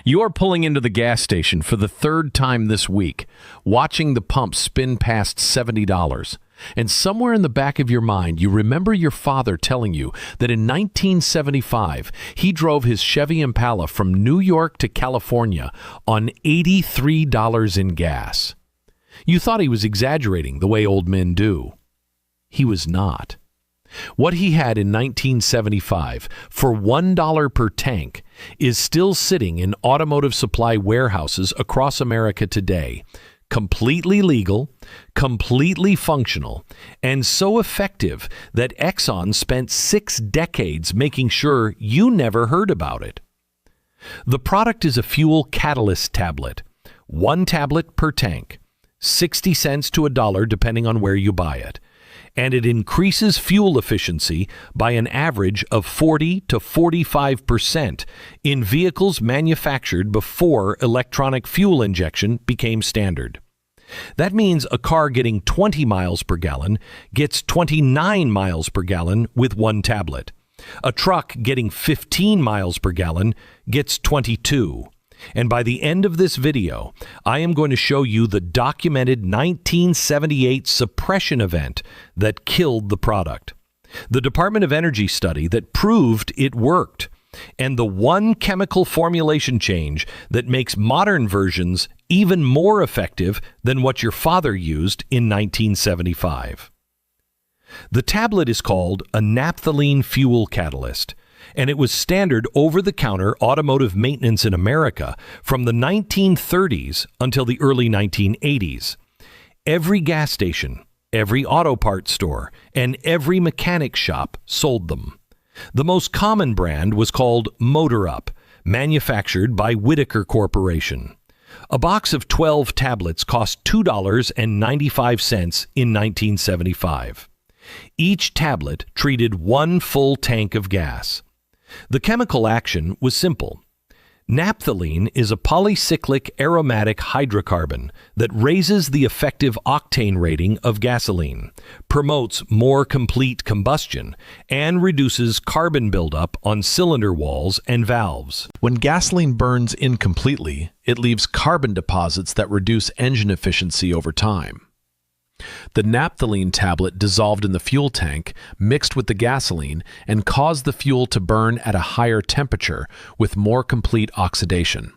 You are pulling into the gas station for the third time this week, watching the pump spin past $70. And somewhere in the back of your mind, you remember your father telling you that in 1975, he drove his Chevy Impala from New York to California on $83 in gas. You thought he was exaggerating the way old men do. He was not. What he had in 1975 for $1 per tank is still sitting in automotive supply warehouses across America today, completely legal, completely functional, and so effective that Exxon spent 6 decades making sure you never heard about it. The product is a fuel catalyst tablet, 1 tablet per tank, 60 cents to $1 depending on where you buy it. And it increases fuel efficiency by an average of 40 to 45% in vehicles manufactured before electronic fuel injection became standard. That means a car getting 20 miles per gallon gets 29 miles per gallon with 1 tablet. A truck getting 15 miles per gallon gets 22. And by the end of this video, I am going to show you the documented 1978 suppression event that killed the product, the Department of Energy study that proved it worked, and the one chemical formulation change that makes modern versions even more effective than what your father used in 1975. The tablet is called a naphthalene fuel catalyst, and it was standard over-the-counter automotive maintenance in America from the 1930s until the early 1980s. Every gas station, every auto parts store, and every mechanic shop sold them. The most common brand was called Buildup, manufactured by Whitaker Corporation. A box of 12 tablets cost $2.95 in 1975. Each tablet treated 1 full tank of gas. The chemical action was simple. Naphthalene is a polycyclic aromatic hydrocarbon that raises the effective octane rating of gasoline, promotes more complete combustion, and reduces carbon buildup on cylinder walls and valves. When gasoline burns incompletely, it leaves carbon deposits that reduce engine efficiency over time. The naphthalene tablet dissolved in the fuel tank, mixed with the gasoline, and caused the fuel to burn at a higher temperature with more complete oxidation.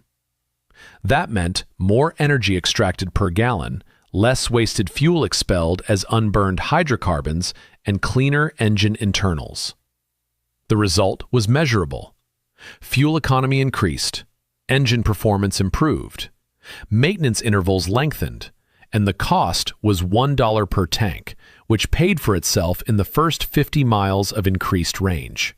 That meant more energy extracted per gallon, less wasted fuel expelled as unburned hydrocarbons, and cleaner engine internals. The result was measurable. Fuel economy increased, engine performance improved, maintenance intervals lengthened, and the cost was $1 per tank, which paid for itself in the first 50 miles of increased range.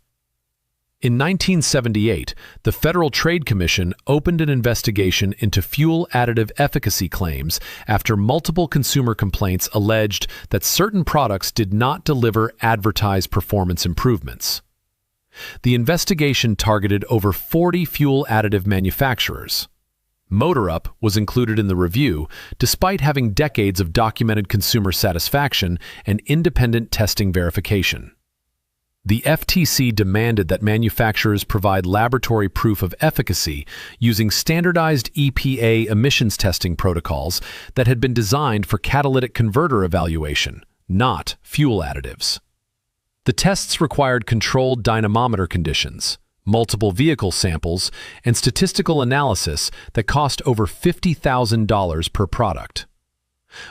In 1978, the Federal Trade Commission opened an investigation into fuel additive efficacy claims after multiple consumer complaints alleged that certain products did not deliver advertised performance improvements. The investigation targeted over 40 fuel additive manufacturers. Buildup was included in the review, despite having decades of documented consumer satisfaction and independent testing verification. The FTC demanded that manufacturers provide laboratory proof of efficacy using standardized EPA emissions testing protocols that had been designed for catalytic converter evaluation, not fuel additives. The tests required controlled dynamometer conditions, multiple vehicle samples, and statistical analysis that cost over $50,000 per product.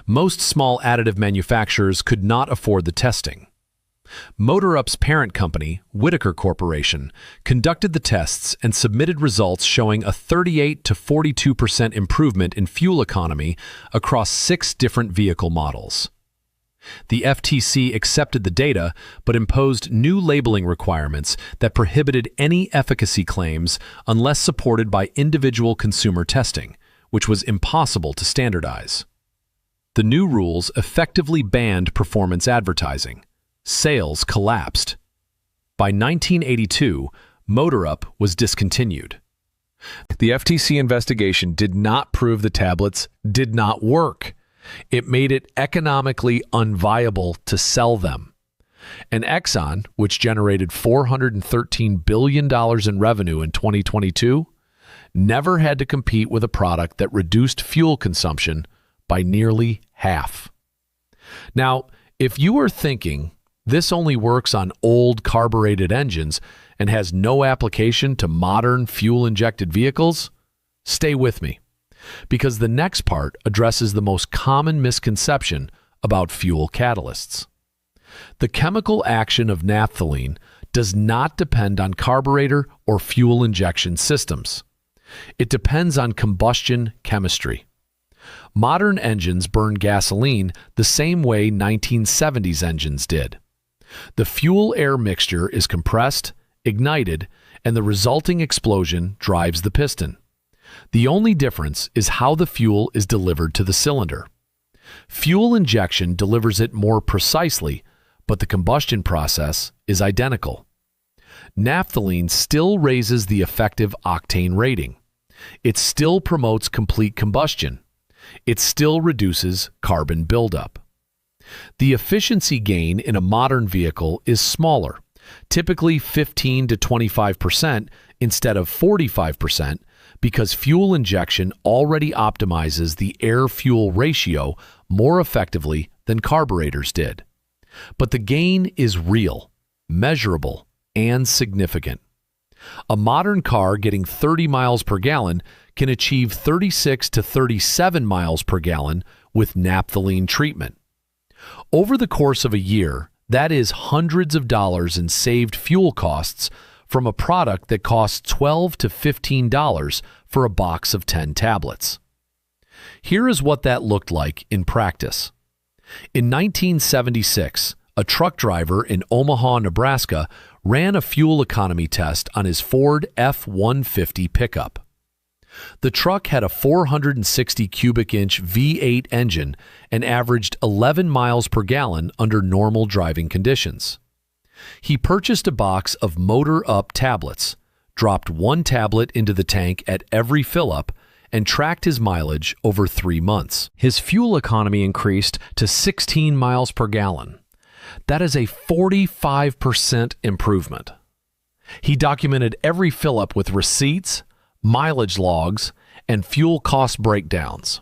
Most small additive manufacturers could not afford the testing. Buildup's parent company, Whitaker Corporation, conducted the tests and submitted results showing a 38 to 42% improvement in fuel economy across 6 different vehicle models. The FTC accepted the data, but imposed new labeling requirements that prohibited any efficacy claims unless supported by individual consumer testing, which was impossible to standardize. The new rules effectively banned performance advertising. Sales collapsed. By 1982, Buildup was discontinued. The FTC investigation did not prove the tablets did not work. It made it economically unviable to sell them. And Exxon, which generated $413 billion in revenue in 2022, never had to compete with a product that reduced fuel consumption by nearly half. Now, if you are thinking this only works on old carbureted engines and has no application to modern fuel-injected vehicles, stay with me, because the next part addresses the most common misconception about fuel catalysts. The chemical action of naphthalene does not depend on carburetor or fuel injection systems. It depends on combustion chemistry. Modern engines burn gasoline the same way 1970s engines did. The fuel-air mixture is compressed, ignited, and the resulting explosion drives the piston. The only difference is how the fuel is delivered to the cylinder. Fuel injection delivers it more precisely, but the combustion process is identical. Naphthalene still raises the effective octane rating. It still promotes complete combustion. It still reduces carbon buildup. The efficiency gain in a modern vehicle is smaller, typically 15 to 25% instead of 45%, because fuel injection already optimizes the air-fuel ratio more effectively than carburetors did. But the gain is real, measurable, and significant. A modern car getting 30 miles per gallon can achieve 36 to 37 miles per gallon with naphthalene treatment. Over the course of a year, that is hundreds of dollars in saved fuel costs from a product that costs $12 to $15 for a box of 10 tablets. Here is what that looked like in practice. In 1976, a truck driver in Omaha, Nebraska, ran a fuel economy test on his Ford F-150 pickup. The truck had a 460 cubic inch V8 engine and averaged 11 miles per gallon under normal driving conditions. He purchased a box of Motor Up tablets, dropped one tablet into the tank at every fill-up, and tracked his mileage over 3 months. His fuel economy increased to 16 miles per gallon. That is a 45% improvement. He documented every fill-up with receipts, mileage logs, and fuel cost breakdowns.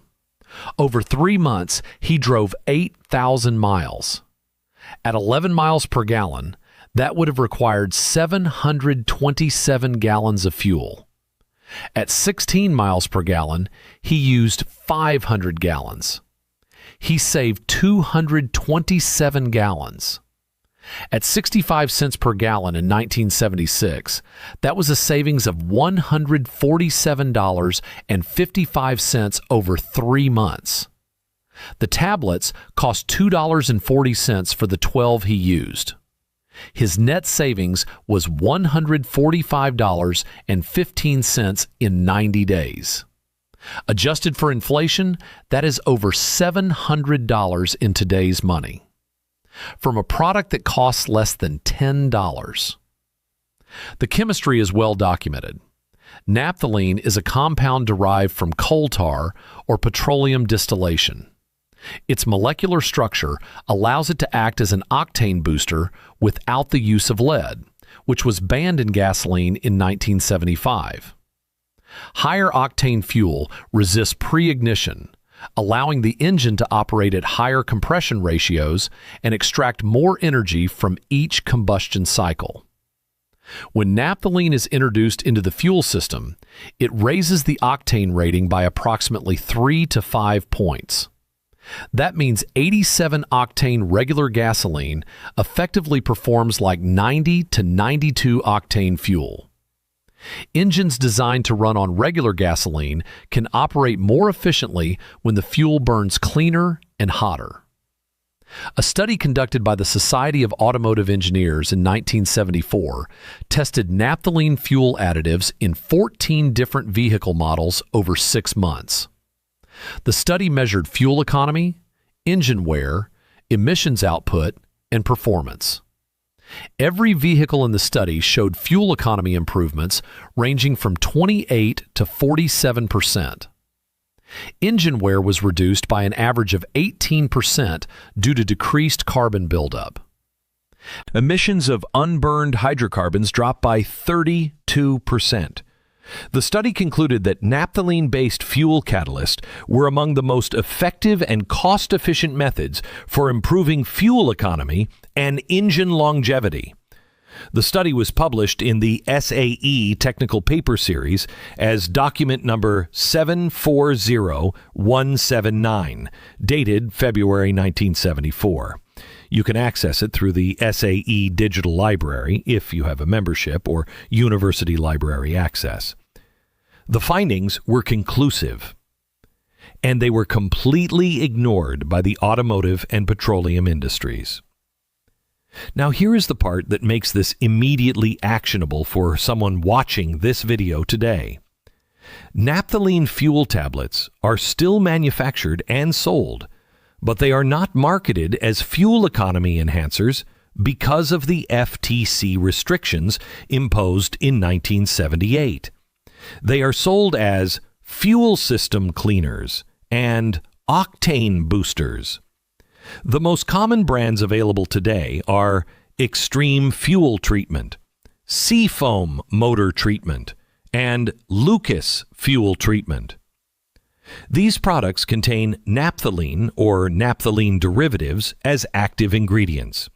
Over 3 months, he drove 8,000 miles. At 11 miles per gallon, that would have required 727 gallons of fuel. At 16 miles per gallon, he used 500 gallons. He saved 227 gallons. At 65 cents per gallon in 1976, that was a savings of $147.55 over 3 months. The tablets cost $2.40 for the 12 he used. His net savings was $145.15 in 90 days. Adjusted for inflation, that is over $700 in today's money. From a product that costs less than $10. The chemistry is well documented. Naphthalene is a compound derived from coal tar or petroleum distillation. Its molecular structure allows it to act as an octane booster without the use of lead, which was banned in gasoline in 1975. Higher octane fuel resists pre-ignition, allowing the engine to operate at higher compression ratios and extract more energy from each combustion cycle. When naphthalene is introduced into the fuel system, it raises the octane rating by approximately 3 to 5 points. That means 87 octane regular gasoline effectively performs like 90 to 92 octane fuel. Engines designed to run on regular gasoline can operate more efficiently when the fuel burns cleaner and hotter. A study conducted by the Society of Automotive Engineers in 1974 tested naphthalene fuel additives in 14 different vehicle models over 6 months. The study measured fuel economy, engine wear, emissions output, and performance. Every vehicle in the study showed fuel economy improvements ranging from 28 to 47%. Engine wear was reduced by an average of 18% due to decreased carbon buildup. Emissions of unburned hydrocarbons dropped by 32%. The study concluded that naphthalene-based fuel catalysts were among the most effective and cost-efficient methods for improving fuel economy and engine longevity. The study was published in the SAE Technical Paper Series as document number 740179, dated February 1974. You can access it through the SAE Digital Library if you have a membership or university library access. The findings were conclusive, and they were completely ignored by the automotive and petroleum industries. Now, here is the part that makes this immediately actionable for someone watching this video today. Naphthalene fuel tablets are still manufactured and sold, but they are not marketed as fuel economy enhancers because of the FTC restrictions imposed in 1978. They are sold as fuel system cleaners and octane boosters. The most common brands available today are Extreme Fuel Treatment, Seafoam Motor Treatment, and Lucas Fuel Treatment. These products contain naphthalene or naphthalene derivatives as active ingredients.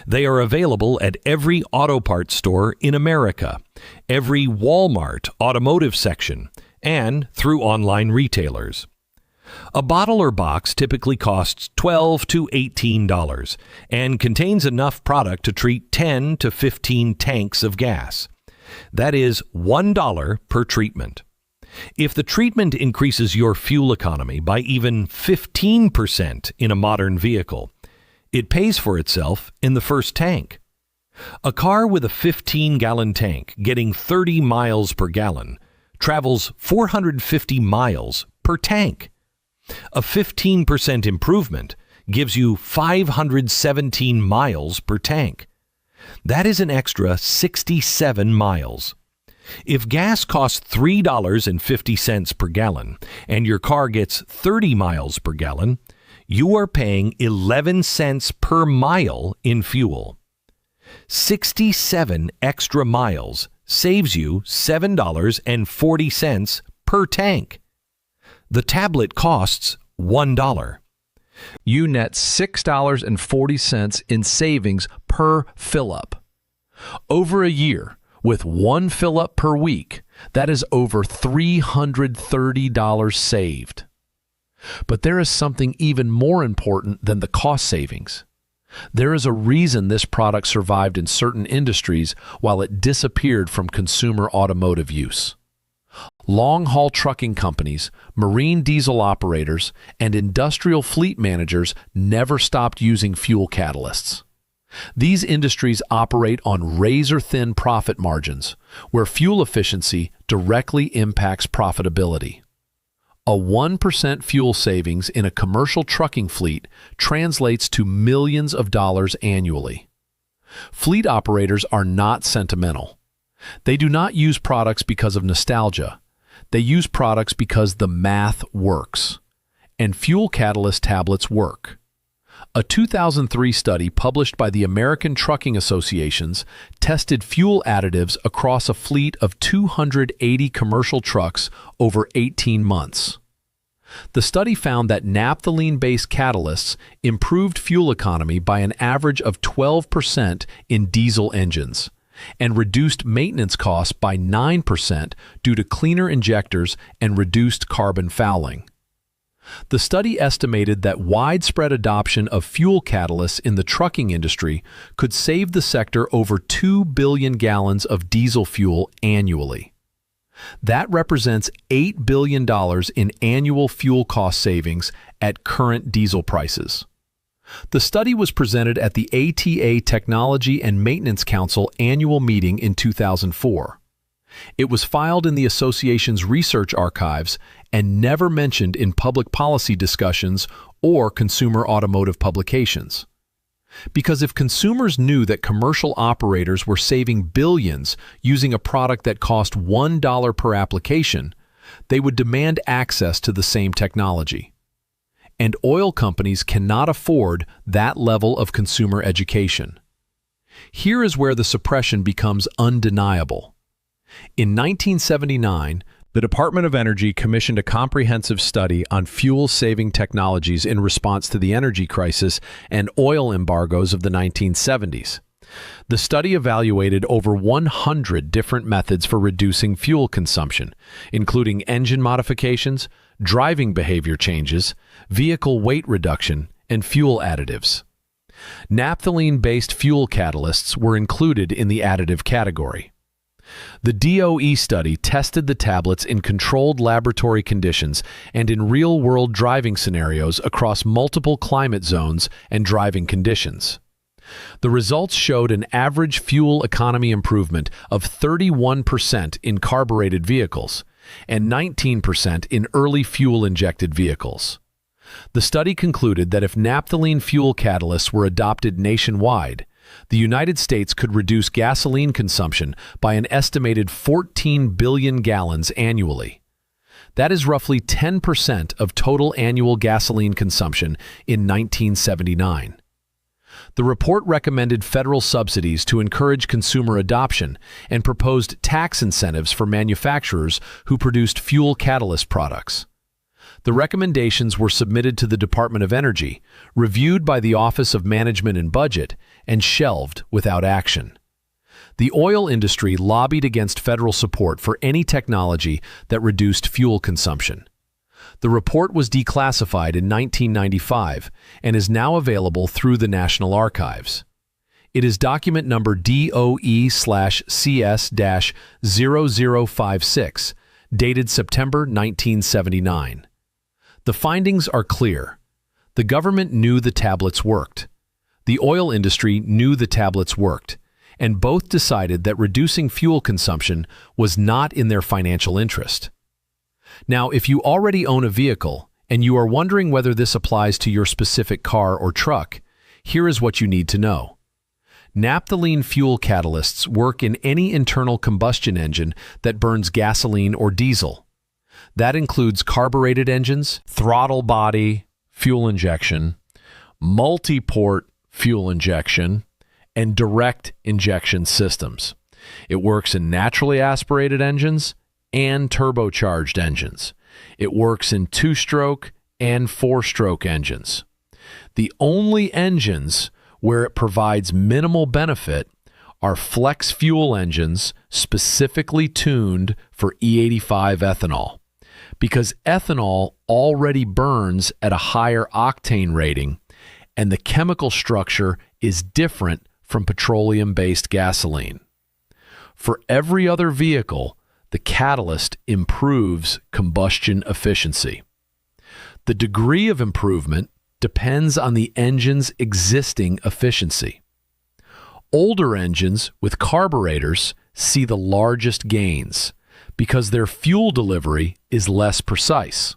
They are available at every auto parts store in America, every Walmart automotive section, and through online retailers. A bottle or box typically costs $12 to $18 and contains enough product to treat 10 to 15 tanks of gas. That is $1 per treatment. If the treatment increases your fuel economy by even 15% in a modern vehicle, it pays for itself in the first tank. A car with a 15-gallon tank getting 30 miles per gallon travels 450 miles per tank. A 15% improvement gives you 517 miles per tank. That is an extra 67 miles. If gas costs $3.50 per gallon and your car gets 30 miles per gallon, you are paying 11 cents per mile in fuel. 67 extra miles saves you $7.40 per tank. The tablet costs $1. You net $6.40 in savings per fill-up. Over a year, with one fill-up per week, that is over $330 saved. But there is something even more important than the cost savings. There is a reason this product survived in certain industries while it disappeared from consumer automotive use. Long-haul trucking companies, marine diesel operators, and industrial fleet managers never stopped using fuel catalysts. These industries operate on razor-thin profit margins, where fuel efficiency directly impacts profitability. A 1% fuel savings in a commercial trucking fleet translates to millions of dollars annually. Fleet operators are not sentimental. They do not use products because of nostalgia. They use products because the math works. And fuel catalyst tablets work. A 2003 study published by the American Trucking Associations tested fuel additives across a fleet of 280 commercial trucks over 18 months. The study found that naphthalene-based catalysts improved fuel economy by an average of 12% in diesel engines, and reduced maintenance costs by 9% due to cleaner injectors and reduced carbon fouling. The study estimated that widespread adoption of fuel catalysts in the trucking industry could save the sector over 2 billion gallons of diesel fuel annually. That represents $8 billion in annual fuel cost savings at current diesel prices. The study was presented at the ATA Technology and Maintenance Council annual meeting in 2004. It was filed in the association's research archives and never mentioned in public policy discussions or consumer automotive publications. Because if consumers knew that commercial operators were saving billions using a product that cost $1 per application, they would demand access to the same technology. And oil companies cannot afford that level of consumer education. Here is where the suppression becomes undeniable. In 1979, the Department of Energy commissioned a comprehensive study on fuel-saving technologies in response to the energy crisis and oil embargoes of the 1970s. The study evaluated over 100 different methods for reducing fuel consumption, including engine modifications, driving behavior changes, vehicle weight reduction, and fuel additives. Naphthalene-based fuel catalysts were included in the additive category. The DOE study tested the tablets in controlled laboratory conditions and in real-world driving scenarios across multiple climate zones and driving conditions. The results showed an average fuel economy improvement of 31% in carbureted vehicles and 19% in early fuel-injected vehicles. The study concluded that if naphthalene fuel catalysts were adopted nationwide, the United States could reduce gasoline consumption by an estimated 14 billion gallons annually. That is roughly 10% of total annual gasoline consumption in 1979. The report recommended federal subsidies to encourage consumer adoption and proposed tax incentives for manufacturers who produced fuel catalyst products. The recommendations were submitted to the Department of Energy, reviewed by the Office of Management and Budget, and shelved without action. The oil industry lobbied against federal support for any technology that reduced fuel consumption. The report was declassified in 1995 and is now available through the National Archives. It is document number DOE/CS-0056, dated September 1979. The findings are clear. The government knew the tablets worked. The oil industry knew the tablets worked, and both decided that reducing fuel consumption was not in their financial interest. Now, if you already own a vehicle and you are wondering whether this applies to your specific car or truck, here is what you need to know. Naphthalene fuel catalysts work in any internal combustion engine that burns gasoline or diesel. That includes carbureted engines, throttle body, fuel injection, multi-port fuel injection, and direct injection systems. It works in naturally aspirated engines and turbocharged engines. It works in two-stroke and four-stroke engines. The only engines where it provides minimal benefit are flex fuel engines specifically tuned for E85 ethanol, because ethanol already burns at a higher octane rating and the chemical structure is different from petroleum-based gasoline. For every other vehicle, the catalyst improves combustion efficiency. The degree of improvement depends on the engine's existing efficiency. Older engines with carburetors see the largest gains because their fuel delivery is less precise.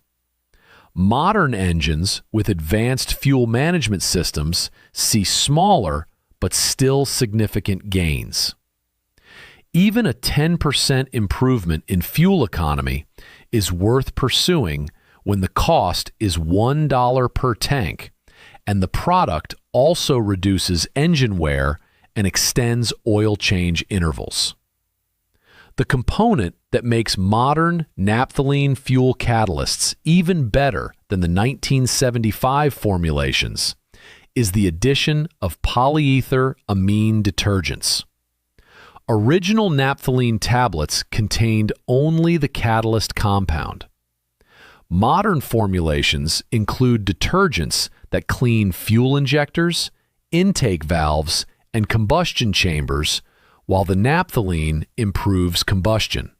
Modern engines with advanced fuel management systems see smaller but still significant gains. Even a 10% improvement in fuel economy is worth pursuing when the cost is $1 per tank and the product also reduces engine wear and extends oil change intervals. The component that makes modern naphthalene fuel catalysts even better than the 1975 formulations is the addition of polyether amine detergents. Original naphthalene tablets contained only the catalyst compound. Modern formulations include detergents that clean fuel injectors, intake valves, and combustion chambers, while the naphthalene improves combustion.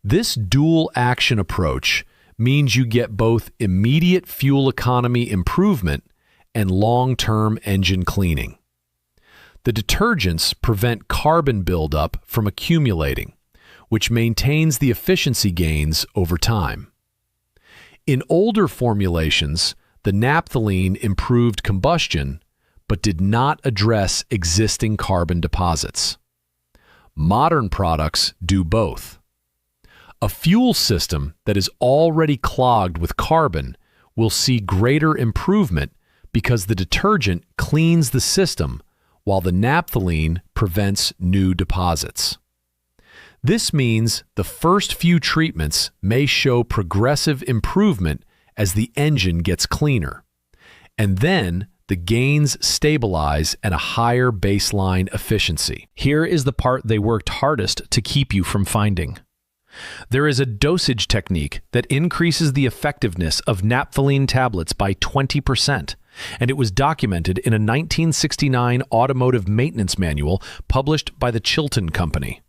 This dual action approach means you get both immediate fuel economy improvement and long-term engine cleaning. The detergents prevent carbon buildup from accumulating, which maintains the efficiency gains over time. In older formulations, the naphthalene improved combustion but did not address existing carbon deposits. Modern products do both. A fuel system that is already clogged with carbon will see greater improvement because the detergent cleans the system while the naphthalene prevents new deposits. This means the first few treatments may show progressive improvement as the engine gets cleaner, and then the gains stabilize at a higher baseline efficiency. Here is the part they worked hardest to keep you from finding. There is a dosage technique that increases the effectiveness of naphthalene tablets by 20%, and it was documented in a 1969 automotive maintenance manual published by the Chilton Company.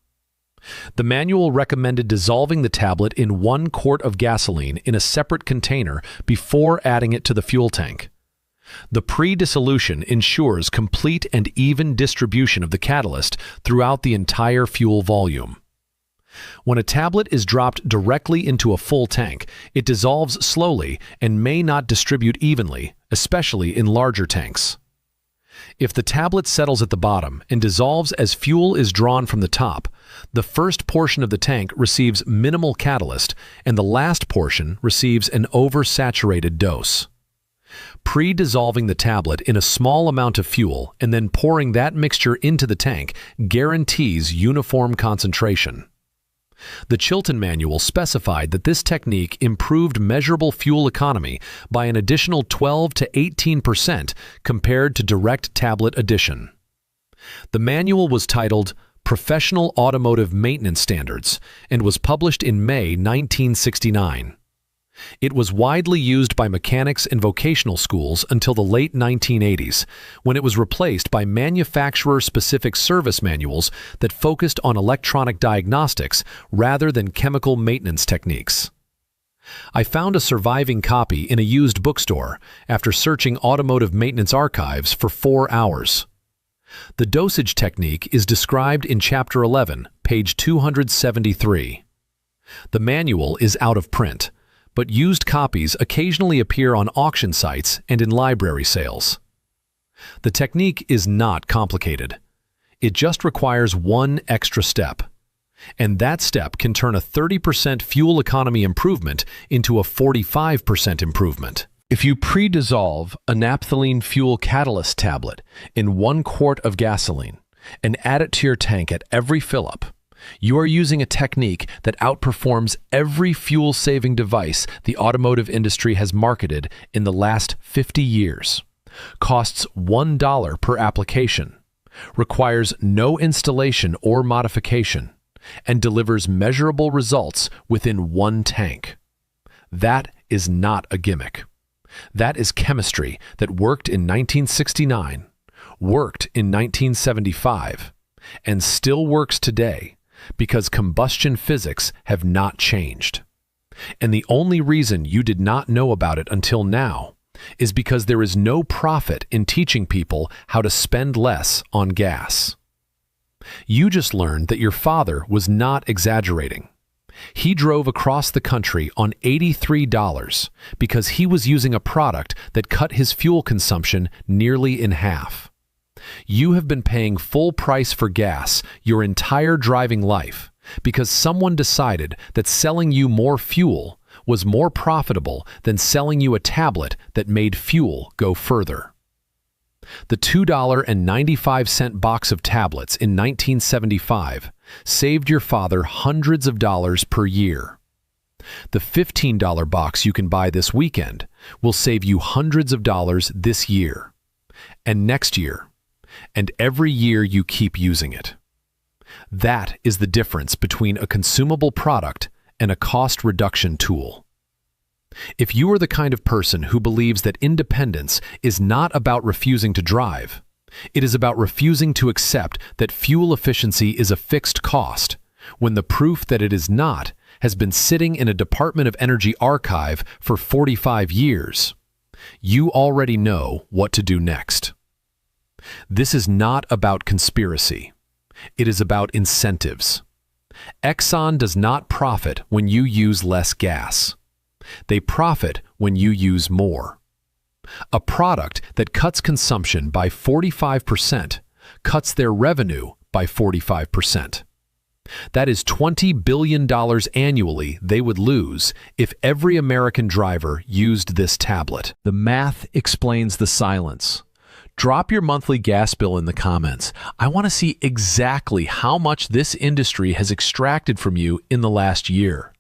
The manual recommended dissolving the tablet in 1 quart of gasoline in a separate container before adding it to the fuel tank. The pre-dissolution ensures complete and even distribution of the catalyst throughout the entire fuel volume. When a tablet is dropped directly into a full tank, it dissolves slowly and may not distribute evenly, especially in larger tanks. If the tablet settles at the bottom and dissolves as fuel is drawn from the top, the first portion of the tank receives minimal catalyst and the last portion receives an oversaturated dose. Pre-dissolving the tablet in a small amount of fuel and then pouring that mixture into the tank guarantees uniform concentration. The Chilton Manual specified that this technique improved measurable fuel economy by an additional 12 to 18% compared to direct tablet addition. The manual was titled Professional Automotive Maintenance Standards and was published in May 1969. It was widely used by mechanics in vocational schools until the late 1980s, when it was replaced by manufacturer-specific service manuals that focused on electronic diagnostics rather than chemical maintenance techniques. I found a surviving copy in a used bookstore after searching automotive maintenance archives for 4 hours. The dosage technique is described in Chapter 11, page 273. The manual is out of print, but used copies occasionally appear on auction sites and in library sales. The technique is not complicated. It just requires one extra step, and that step can turn a 30% fuel economy improvement into a 45% improvement. If you pre-dissolve a naphthalene fuel catalyst tablet in 1 quart of gasoline and add it to your tank at every fill-up, you are using a technique that outperforms every fuel-saving device the automotive industry has marketed in the last 50 years, costs $1 per application, requires no installation or modification, and delivers measurable results within 1 tank. That is not a gimmick. That is chemistry that worked in 1969, worked in 1975, and still works today, because combustion physics have not changed. And the only reason you did not know about it until now is because there is no profit in teaching people how to spend less on gas. You just learned that your father was not exaggerating. He drove across the country on $83 because he was using a product that cut his fuel consumption nearly in half. You have been paying full price for gas your entire driving life because someone decided that selling you more fuel was more profitable than selling you a tablet that made fuel go further. The $2.95 box of tablets in 1975 saved your father hundreds of dollars per year. The $15 box you can buy this weekend will save you hundreds of dollars this year, and next year, and every year you keep using it. That is the difference between a consumable product and a cost reduction tool. If you are the kind of person who believes that independence is not about refusing to drive, it is about refusing to accept that fuel efficiency is a fixed cost, when the proof that it is not has been sitting in a Department of Energy archive for 45 years, you already know what to do next. This is not about conspiracy. It is about incentives. Exxon does not profit when you use less gas. They profit when you use more. A product that cuts consumption by 45% cuts their revenue by 45%. That is $20 billion annually they would lose if every American driver used this tablet. The math explains the silence. Drop your monthly gas bill in the comments. I want to see exactly how much this industry has extracted from you in the last year.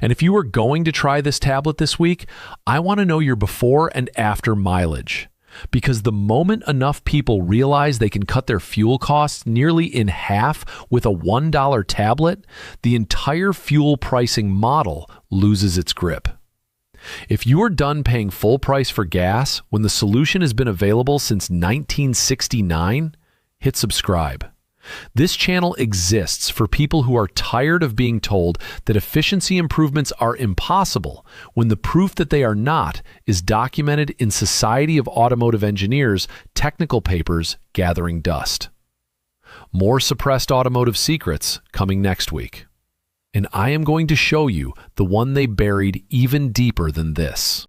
And if you are going to try this tablet this week, I want to know your before and after mileage. Because the moment enough people realize they can cut their fuel costs nearly in half with a $1 tablet, the entire fuel pricing model loses its grip. If you are done paying full price for gas when the solution has been available since 1969, hit subscribe. This channel exists for people who are tired of being told that efficiency improvements are impossible when the proof that they are not is documented in Society of Automotive Engineers technical papers gathering dust. More suppressed automotive secrets coming next week. And I am going to show you the one they buried even deeper than this.